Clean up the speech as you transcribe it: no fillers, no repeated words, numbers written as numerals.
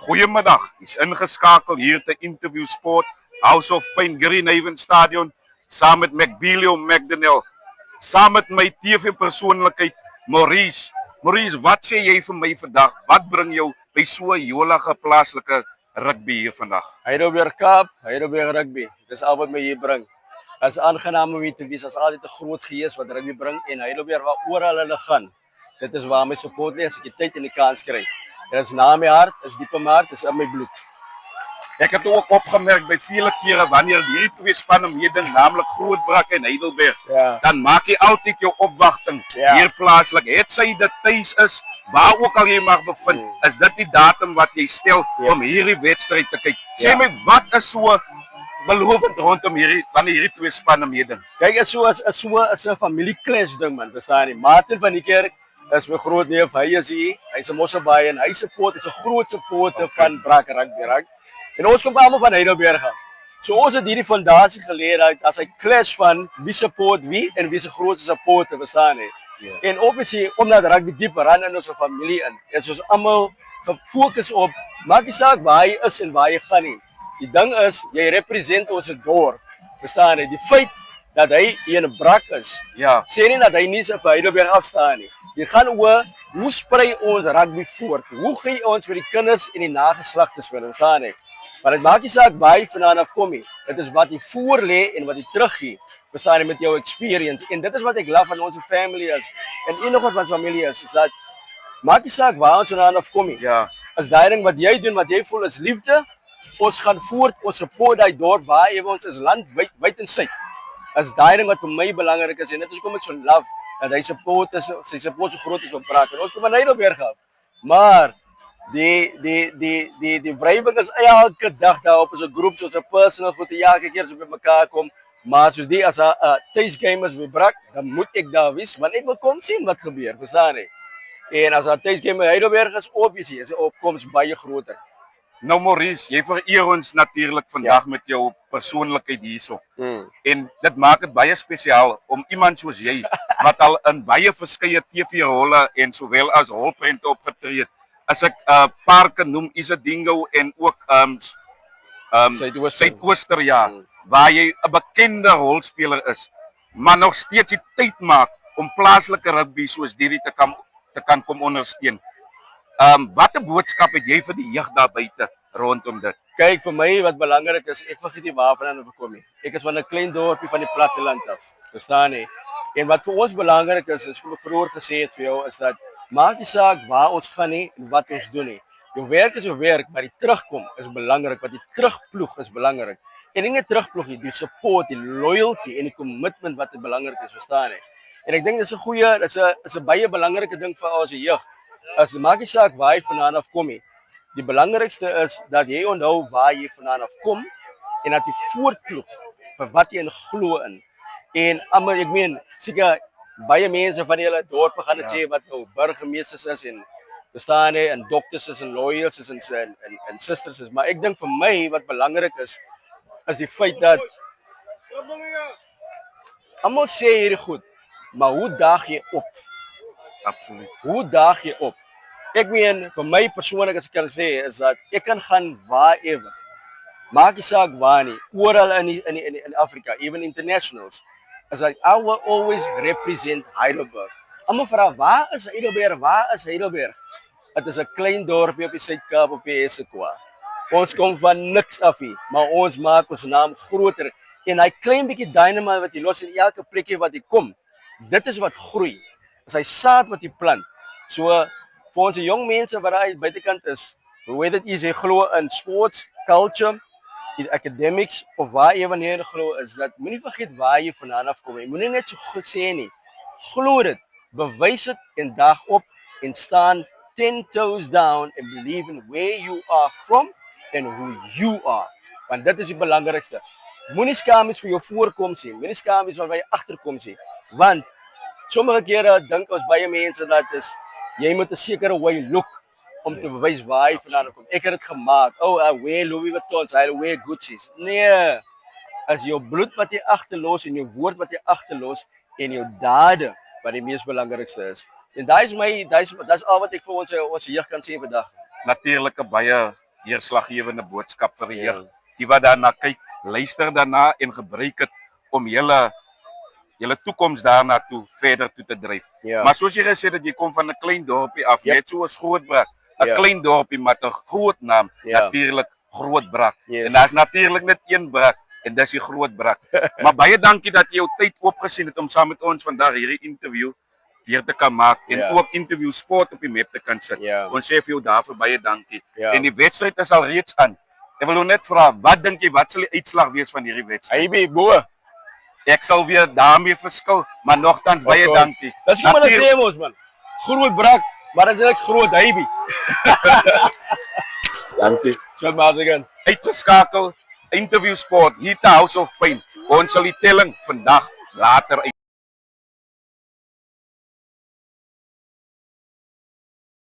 Goeiemiddag, is ingeskakel hier te Interview Sport, House of Pain, Greenhaven Stadion, saam met McBealio McDonnell, saam met my TV-persoonlikheid, Maurice. Maurice, wat sê jy vir my vandag? Wat bring jou by so 'n jolige plaaslike rugby hier vandag? Heidelberg Kaap, Heidelberg Rugby. Dis al wat my hier bring. Dit is aangenaam om hier te wees. As altyd 'n groot gees wat rugby bring en Heidelberg waar oral hulle gaan. Dit is waar my support lê as ek die tyd en die kans kry. Dit is na my hart, is diep in my hart, is in my bloed. Ek het ook opgemerk by vele kere wanneer hierdie twee spanne meeding, naamlik Grootbrak en Heidelberg, dan maak jy altyd jou opwagting hier plaaslik. Het sy dit tuis is, waar ook al jy mag bevind, is dit die datum wat jy stel om hierdie wedstryd te kyk. Sê my, wat is so belovend rondom wanneer hierdie twee spanne meeding? Kyk, is so 'n familie-clash ding, man. Verstaan jy? Martin van die Kerk is my groot neef. Hy is hier. Hy's 'n Mosselbaai en hy support is 'n groot supporter van Brak Rugby. En ons kom almal van Heidelberg af. So ons het hierdie fondasie gelê dat as hy clash van wie support wie en wie se grootste supporter, verstaan jy? En obviously omdat rugby diep ran in ons familie in. En soos almal gefokus op maak nie saak waar jy is en waar jy gaan nie. Die ding is jy represent ons dorp. Verstaan jy? Die feit dat hy hier in Brak is. Sê nie dat hy nie vir Heidelberg afstaan nie. Dit gaan oor hoe sprei ons rugby voort? Hoe gee ons vir die kinders en die nageslagte speel, verstaan jy? Maar dit maak nie saak waar jy vandaan af kom nie. Dit is wat jy voor lê en wat jy teruggee. Verstaan jy met jou experience? En dit is wat ek love van ons family is. En enige wat ons familie is dat maak nie saak waar ons vandaan af kom nie. As daai ding wat jy doen, wat jy voel is liefde, ons gaan voort, ons support daai dorp waar jy ons is land wyd en suid. As daai ding wat vir my belangrik is en dit is kom met so love dat hy support is, sy support so groot is op Brak. En ons kom van Heidelberg af. Maar die wrijving is elke dag daar op 'n groep soos 'n personal goed elke keer so by mekaar kom. Maar soos die as 'n tuisgame is by Brak, dan moet ek daar wees want ek wil kom sien wat gebeur, verstaan jy? En as 'n tuisgame by Heidelberg is obviously is die opkoms baie groter. Nou Maurice, jy vereer ons natuurlik vandag met jou persoonlikheid hierso. En dit maak dit baie spesiaal om iemand soos jy wat al in baie verskeie TV-rolle en sowel as rolprente opgetree het. As ek paar kan noem, Isadingo en ook Suidooster, waar jy 'n bekende rolspeler is, maar nog steeds die tyd maak om plaaslike rugby soos hierdie te kan kom ondersteun. Watter boodskap het jy vir die jeug daar buite rondom dit? Kyk, vir my wat belangrik is, ek vergeet nie waarvandaan ek kom nie. Ek is van 'n klein dorpie van die platteland af. Verstaan jy? En wat vir ons belangrik is kom ek vroeër gesê het vir jou, is dat maak nie saak waar ons gaan nie en wat ons doen nie. Jou werk is jou werk, maar die terugkom is belangrik, want die terugploeg is belangrik. En nie net terugploeg nie, die support, die loyalty en die commitment wat belangrik is, verstaan jy? En ek dink dis 'n goeie, dis 'n baie belangrike ding vir ons jeug. As maak nie saak waar jy vandaan af kom nie. Die belangrikste is dat jy onthou waar jy vandaan af kom en dat jy voortploeg vir wat jy in glo in. En almal, ek meen, seker baie mense van julle dorpe gaan dit sê wat nou burgemeesters is en verstaan jy, en dokters is en lawyers is en susters is, maar ek dink vir my wat belangrik is die feit dat almal sê hierdie goed, maar hoe daag jy op? Absoluut. Hoe daag jy op? Ek meen, vir my persoonlik as ek kan sê, is dat ek kan gaan waarever. Maak nie saak waar nie, oral in Afrika, even internationals. Is like I will always represent Heidelberg. Almal vra, waar is Heidelberg? Waar is Heidelberg? Dit is 'n klein dorpie op die Suid-Kaap op die Essequa. Ons kom van niks af hier, maar ons maak ons naam groter. En hy klein bietjie dynamite wat jy los in elke plekkie wat jy kom, dit is wat groei. Is hy saad wat jy plant. So vir ons jong mense wat daar buitekant is, hoe dit is, jy glo in sports, culture, academics of waar jy wanneer jy glo is, dat moenie vergeet waar jy vandaan af kom. Jy moenie net so gesê nie. Glo dit, bewys dit en daag op en staan 10 toes down and believe in where you are from and who you are. Want dit is die belangrikste. Moenie skaam wees vir jou voorkoms nie. Moenie skaam wees waar jy agterkoms nie. Want sommige kere dink ons baie mense dat is jy moet 'n sekere way look om te bewys waar jy vandaan kom. Ek het dit gemaak. I wear Louis Vuittons, I wear Gucci's. Nee. As jou bloed wat jy agterlos en jou woord wat jy agterlos en jou dade wat die mees belangrikste is. En dis al wat ek vir ons jeug kan sê vandag. Natuurlik 'n baie deurslaggewende boodskap vir die Ja. jeug. Die wat daarna kyk, luister daarna en gebruik dit om julle toekoms daarna toe verder toe te dryf. Ja. Maar soos jy gesê het, jy kom van 'n klein dorpie af, Yep. net soos Grootbrak, 'n Ja. klein dorpie met 'n groot naam, Ja. natuurlik Grootbrak. Yes. En daar's natuurlik net een brak en dis die Grootbrak. Maar baie dankie dat jy jou tyd oopgesien het om saam met ons vandag hierdie interview deur te kan maak en Ja. ook interview sport op die map te kan sit. Ja. Ons sê vir jou daarvoor baie dankie. Ja. En die wedstryd is al reeds aan. Ek wil nou net vra, wat dink jy wat sal die uitslag wees van hierdie wedstryd? Hy bo. Ek sal weer daarmee verskil, maar nogtans baie Of course. dankie. Dis hoe hulle Natuur- sê mos man. Groot brak, maar dit is net groot hyby. Dankie. So maar again. Uitgeskakel, interview sport, hier te House of Pain. Ons sal die telling vandag later uit